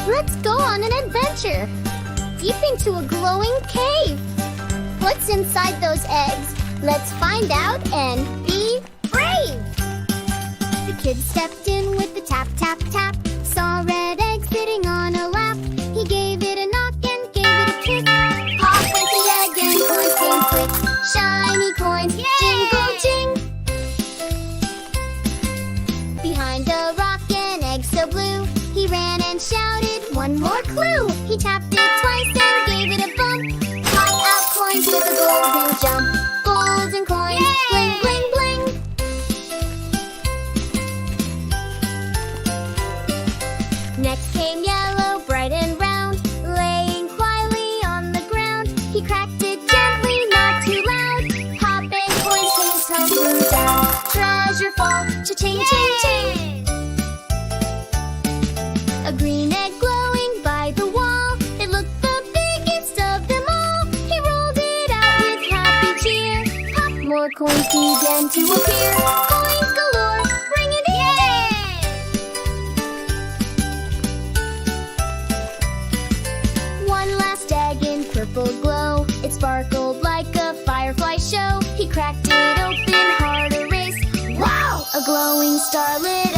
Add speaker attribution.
Speaker 1: Let's go on an adventure! Deep into a glowing cave! What's inside those eggs? Let's find out and be brave! The kid stepped in with the tap, tap, tap. Saw red egg sitting on a lap. He gave it a knock and gave it a kick. Pop went the egg and coins came quick. Shiny coins, jingle jing! Behind a rock, an egg so blue. He ran and shouted, one more clue! He tapped it twice and gave it a bump. Pop out coins with a golden jump. Golden coins, bling, bling, bling! Next came yellow, bright and round, laying quietly on the ground. He cracked it gently, not too loud. Pop and coins came tumbling down. Treasure fall, cha-ching, ching, ching! A green egg glowing by the wall. It looked the biggest of them all. He rolled it out with happy cheer. Pop, more coins began to appear. Coins galore, ring it in! One last egg in purple glow. It sparkled like a firefly show. He cracked it open, heart erased. Wow! A glowing star lit